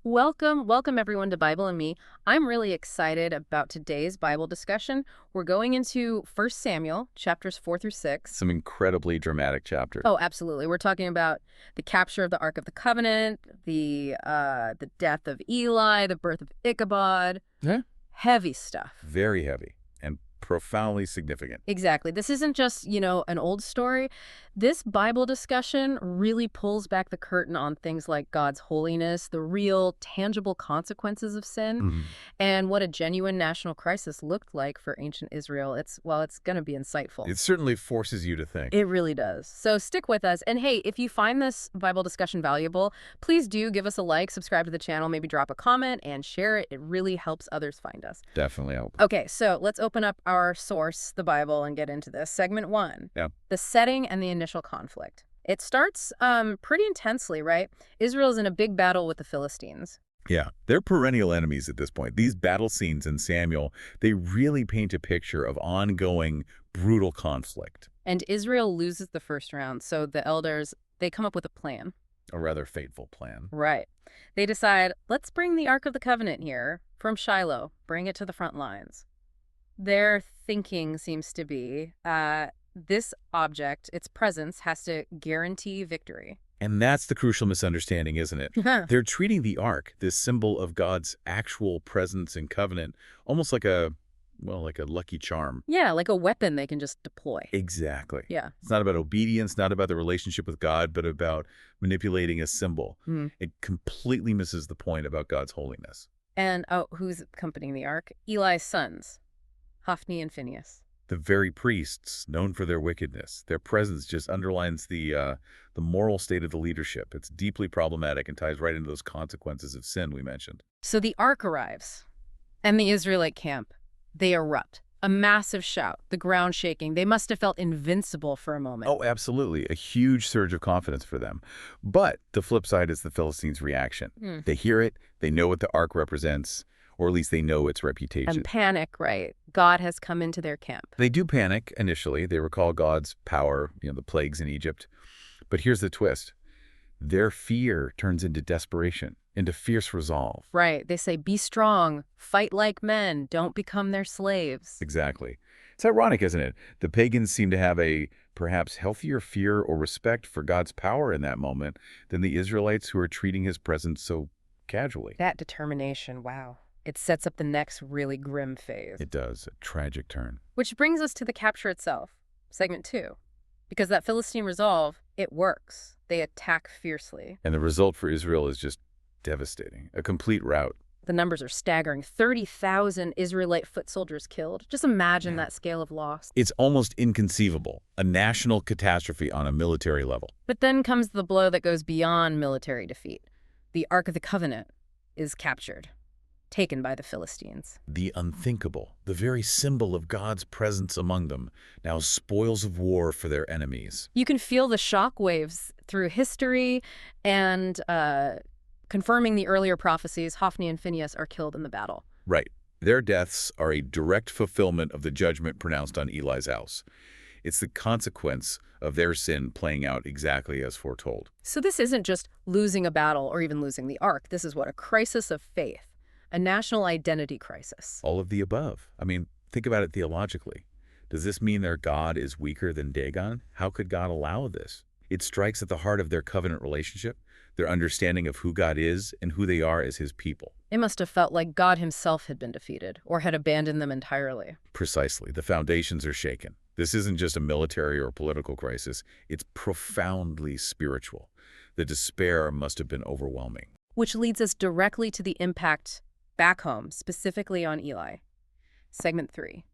Welcome everyone to Bible and Me. I'm really excited about today's Bible discussion. We're going into 1 Samuel, chapters 4 through 6. Some incredibly dramatic chapters. Oh, absolutely. We're talking about the capture of the Ark of the Covenant, the death of Eli, the birth of Ichabod. Yeah. Heavy stuff. Very heavy and profoundly significant. Exactly. This isn't just, an old story. This Bible discussion really pulls back the curtain on things like God's holiness, the real, tangible consequences of sin, Mhm. and what a genuine national crisis looked like for ancient Israel. It's going to be insightful. It certainly forces you to think. It really does. So stick with us. And hey, if you find this Bible discussion valuable, please do give us a like, subscribe to the channel, maybe drop a comment, and share it. It really helps others find us. Definitely help. Okay, so let's open up our source, the Bible, and get into this. Segment 1. Yeah. The setting and the initial conflict. It starts pretty intensely, right? Israel's in a big battle with the Philistines. Yeah, they're perennial enemies at this point. These battle scenes in Samuel, they really paint a picture of ongoing, brutal conflict. And Israel loses the first round, so the elders, they come up with a plan. A rather fateful plan. Right. They decide, let's bring the Ark of the Covenant here from Shiloh, bring it to the front lines. Their thinking seems to be this object, its presence, has to guarantee victory. And that's the crucial misunderstanding, isn't it? They're treating the ark, this symbol of God's actual presence and covenant, almost like a lucky charm. Yeah, like a weapon they can just deploy. Exactly. Yeah. It's not about obedience, not about the relationship with God, but about manipulating a symbol. It completely misses the point about God's holiness. And, who's accompanying the Ark? Eli's sons, Hophni and Phinehas. The very priests, known for their wickedness, their presence just underlines the moral state of the leadership. It's deeply problematic and ties right into those consequences of sin we mentioned. So the Ark arrives, and the Israelite camp, they erupt. A massive shout, the ground shaking. They must have felt invincible for a moment. Oh, absolutely. A huge surge of confidence for them. But the flip side is the Philistines' reaction. They hear it, they know what the ark represents, or at least they know its reputation. And panic, right? God has come into their camp. They do panic initially. They recall God's power, the plagues in Egypt. But here's the twist. Their fear turns into desperation, into fierce resolve. Right. They say, be strong, fight like men, don't become their slaves. Exactly. It's ironic, isn't it? The pagans seem to have a perhaps healthier fear or respect for God's power in that moment than the Israelites who are treating his presence so casually. That determination, wow. It sets up the next really grim phase. It does. A tragic turn. Which brings us to the capture itself, segment 2. Because that Philistine resolve, it works. They attack fiercely. And the result for Israel is just devastating. A complete rout. The numbers are staggering. 30,000 Israelite foot soldiers killed. Just imagine that scale of loss. It's almost inconceivable. A national catastrophe on a military level. But then comes the blow that goes beyond military defeat. The Ark of the Covenant is captured, taken by the Philistines. The unthinkable, the very symbol of God's presence among them, now spoils of war for their enemies. You can feel the shockwaves through history and confirming the earlier prophecies. Hophni and Phinehas are killed in the battle. Right. Their deaths are a direct fulfillment of the judgment pronounced on Eli's house. It's the consequence of their sin playing out exactly as foretold. So this isn't just losing a battle or even losing the Ark. This is a crisis of faith. A national identity crisis. All of the above. I mean, think about it theologically. Does this mean their God is weaker than Dagon? How could God allow this? It strikes at the heart of their covenant relationship, their understanding of who God is and who they are as his people. It must have felt like God himself had been defeated or had abandoned them entirely. Precisely. The foundations are shaken. This isn't just a military or political crisis. It's profoundly spiritual. The despair must have been overwhelming. Which leads us directly to the impact back home, specifically on Eli. Segment 3.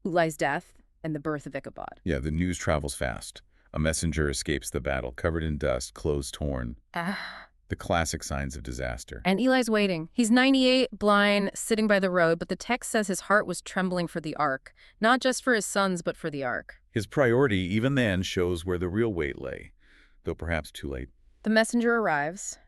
Eli's death and the birth of Ichabod. Yeah, the news travels fast. A messenger escapes the battle, covered in dust, clothes torn. The classic signs of disaster. And Eli's waiting. He's 98, blind, sitting by the road, but the text says his heart was trembling for the Ark. Not just for his sons, but for the Ark. His priority, even then, shows where the real weight lay, though perhaps too late. The messenger arrives,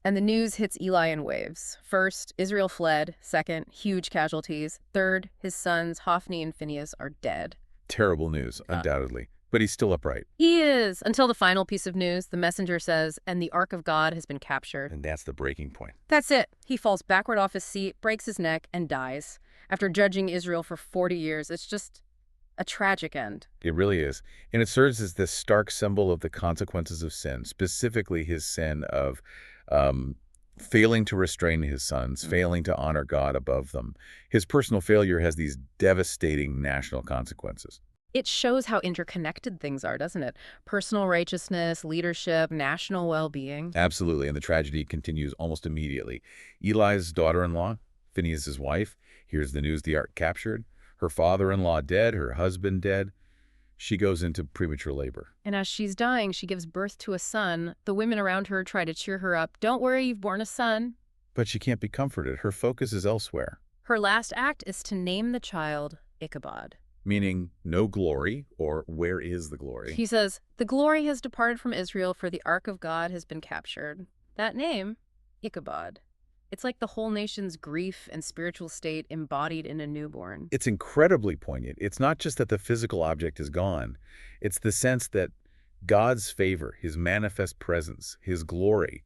and the news hits Eli in waves. First, Israel fled. Second, huge casualties. Third, his sons, Hophni and Phinehas, are dead. Terrible news, undoubtedly. But he's still upright. He is, until the final piece of news. The messenger says, and the Ark of God has been captured. And that's the breaking point. That's it. He falls backward off his seat, breaks his neck, and dies. After judging Israel for 40 years, it's just a tragic end. It really is. And it serves as this stark symbol of the consequences of sin, specifically his sin of failing to restrain his sons, failing to honor God above them. His personal failure has these devastating national consequences. It shows how interconnected things are, doesn't it? Personal righteousness, leadership, national well-being. Absolutely, and the tragedy continues almost immediately. Eli's daughter-in-law, Phinehas' wife, hears the news the ark captured. Her father-in-law dead, her husband dead. She goes into premature labor. And as she's dying, she gives birth to a son. The women around her try to cheer her up. Don't worry, you've born a son. But she can't be comforted. Her focus is elsewhere. Her last act is to name the child Ichabod. Meaning no glory, or where is the glory? He says, the glory has departed from Israel, for the ark of God has been captured. That name, Ichabod. It's like the whole nation's grief and spiritual state embodied in a newborn. It's incredibly poignant. It's not just that the physical object is gone. It's the sense that God's favor, his manifest presence, his glory,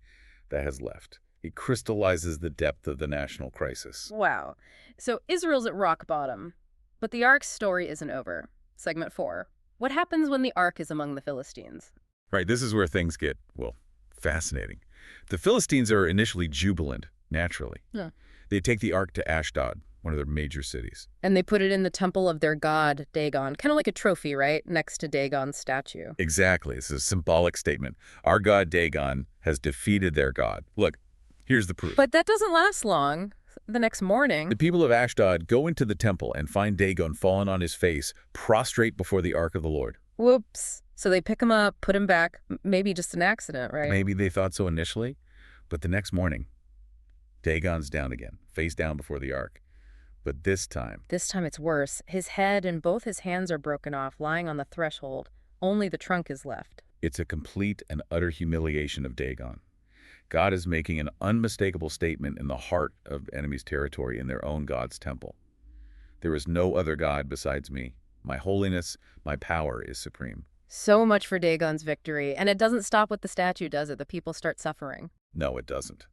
that has left. It crystallizes the depth of the national crisis. Wow. So Israel's at rock bottom. But the ark's story isn't over. Segment 4. What happens when the ark is among the Philistines? Right, this is where things get, well, fascinating. The Philistines are initially jubilant, naturally. Yeah. They take the ark to Ashdod, one of their major cities. And they put it in the temple of their god, Dagon. Kind of like a trophy, right? Next to Dagon's statue. Exactly. It's a symbolic statement. Our god Dagon has defeated their god. Look, here's the proof. But that doesn't last long. The next morning, The people of Ashdod go into the temple and find Dagon fallen on his face, prostrate before the ark of the Lord. whoops. So they pick him up, put him back. Maybe just an accident, right? Maybe they thought so initially, but the next morning, Dagon's down again, face down before the ark. But this time, This time it's worse. His head and both his hands are broken off, lying on the threshold. Only the trunk is left. it's a complete and utter humiliation of Dagon. God is making an unmistakable statement in the heart of enemy's territory in their own God's temple. There is no other God besides me. My holiness, my power is supreme. So much for Dagon's victory. And it doesn't stop with the statue, does it? The people start suffering. No, it doesn't.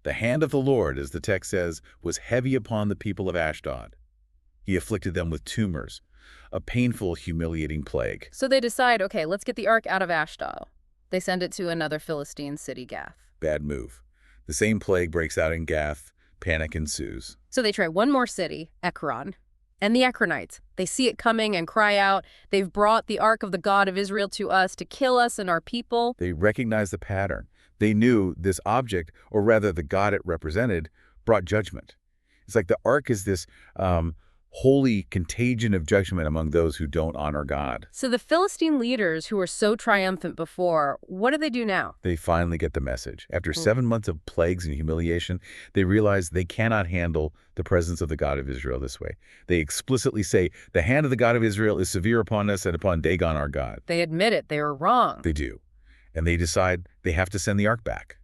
The hand of the Lord, as the text says, was heavy upon the people of Ashdod. He afflicted them with tumors, a painful, humiliating plague. So they decide, okay, let's get the ark out of Ashdod. They send it to another Philistine city, Gath. Bad move. The same plague breaks out in Gath. Panic ensues. So they try one more city, Ekron. And the Ekronites, they see it coming and cry out, they've brought the ark of the God of Israel to us to kill us and our people. They recognized the pattern. They knew this object, or rather the God it represented, brought judgment. It's like the ark is this holy contagion of judgment among those who don't honor God. So the Philistine leaders who were so triumphant before, what do they do now? They finally get the message. After 7 months of plagues and humiliation, they realize they cannot handle the presence of the God of Israel this way. They explicitly say, the hand of the God of Israel is severe upon us and upon Dagon our God. They admit it, they were wrong. They do. And they decide they have to send the ark back.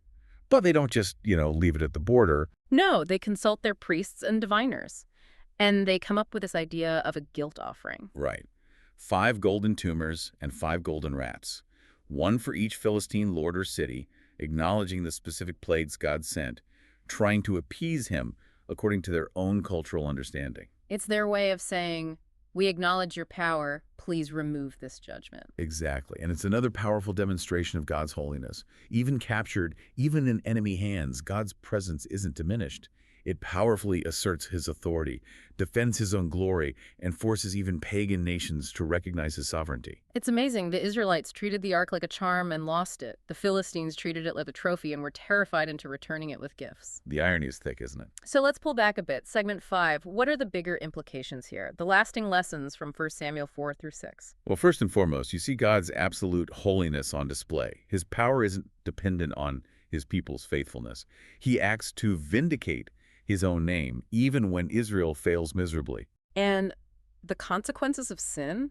But they don't just, leave it at the border. No, they consult their priests and diviners. And they come up with this idea of a guilt offering. Right. 5 golden tumors and 5 golden rats. 1 for each Philistine lord or city, acknowledging the specific plagues God sent, trying to appease him according to their own cultural understanding. It's their way of saying, we acknowledge your power, please remove this judgment. Exactly. And it's another powerful demonstration of God's holiness. Even captured, even in enemy hands, God's presence isn't diminished. It powerfully asserts his authority, defends his own glory, and forces even pagan nations to recognize his sovereignty. It's amazing. The Israelites treated the ark like a charm and lost it. The Philistines treated it like a trophy and were terrified into returning it with gifts. The irony is thick, isn't it? So let's pull back a bit. Segment 5. What are the bigger implications here? The lasting lessons from 1 Samuel 4 through 6. Well, first and foremost, you see God's absolute holiness on display. His power isn't dependent on his people's faithfulness. He acts to vindicate his own name, even when Israel fails miserably. And the consequences of sin?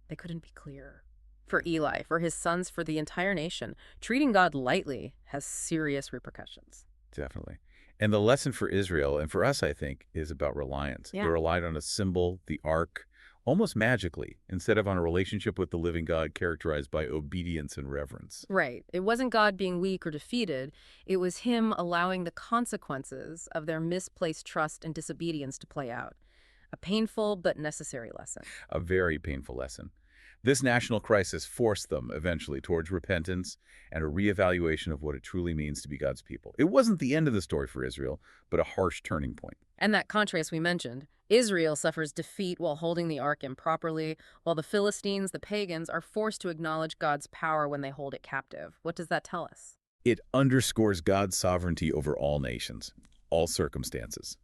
They couldn't be clearer. For Eli, for his sons, for the entire nation, treating God lightly has serious repercussions. Definitely. And the lesson for Israel, and for us, I think, is about reliance. Yeah. They relied on a symbol, the ark, almost magically, instead of on a relationship with the living God characterized by obedience and reverence. Right. It wasn't God being weak or defeated. It was him allowing the consequences of their misplaced trust and disobedience to play out. A painful but necessary lesson. A very painful lesson. This national crisis forced them eventually towards repentance and a reevaluation of what it truly means to be God's people. It wasn't the end of the story for Israel, but a harsh turning point. And that contrast we mentioned, Israel suffers defeat while holding the ark improperly, while the Philistines, the pagans, are forced to acknowledge God's power when they hold it captive. What does that tell us? It underscores God's sovereignty over all nations, all circumstances.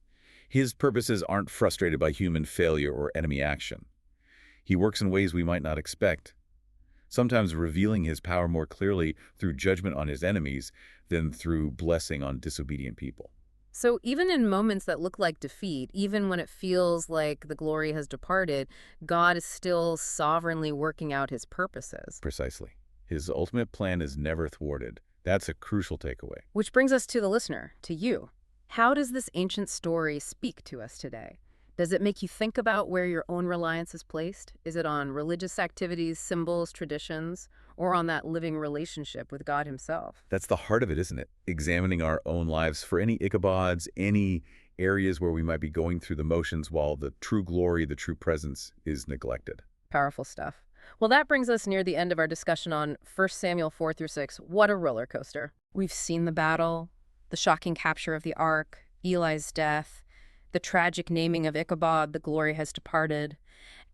His purposes aren't frustrated by human failure or enemy action. He works in ways we might not expect, sometimes revealing his power more clearly through judgment on his enemies than through blessing on disobedient people. So even in moments that look like defeat, even when it feels like the glory has departed, God is still sovereignly working out his purposes. Precisely. His ultimate plan is never thwarted. That's a crucial takeaway. Which brings us to the listener, to you. How does this ancient story speak to us today? Does it make you think about where your own reliance is placed? Is it on religious activities, symbols, traditions, or on that living relationship with God himself? That's the heart of it, isn't it? Examining our own lives for any Ichabods, any areas where we might be going through the motions while the true glory, the true presence is neglected. Powerful stuff. Well, that brings us near the end of our discussion on 1 Samuel 4 through 6. What a roller coaster. We've seen the battle, the shocking capture of the ark, Eli's death, the tragic naming of Ichabod, the glory has departed,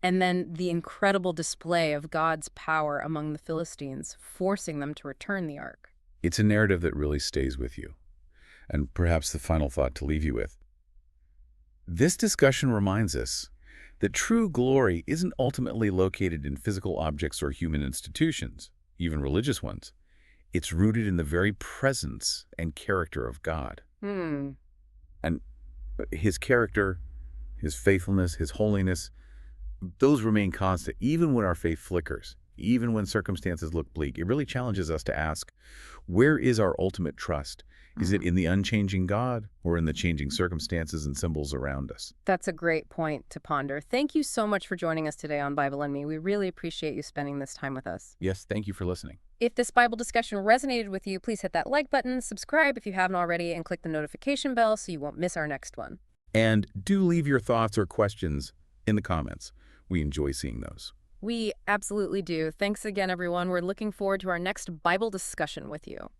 and then the incredible display of God's power among the Philistines, forcing them to return the ark. It's a narrative that really stays with you. And perhaps the final thought to leave you with. This discussion reminds us that true glory isn't ultimately located in physical objects or human institutions, even religious ones. It's rooted in the very presence and character of God. And his character, his faithfulness, his holiness, those remain constant, even when our faith flickers, even when circumstances look bleak. It really challenges us to ask, where is our ultimate trust? Is it in the unchanging God or in the changing circumstances and symbols around us? That's a great point to ponder. Thank you so much for joining us today on Bible and Me. We really appreciate you spending this time with us. Yes, thank you for listening. If this Bible discussion resonated with you, please hit that like button, subscribe if you haven't already, and click the notification bell so you won't miss our next one. And do leave your thoughts or questions in the comments. We enjoy seeing those. We absolutely do. Thanks again, everyone. We're looking forward to our next Bible discussion with you.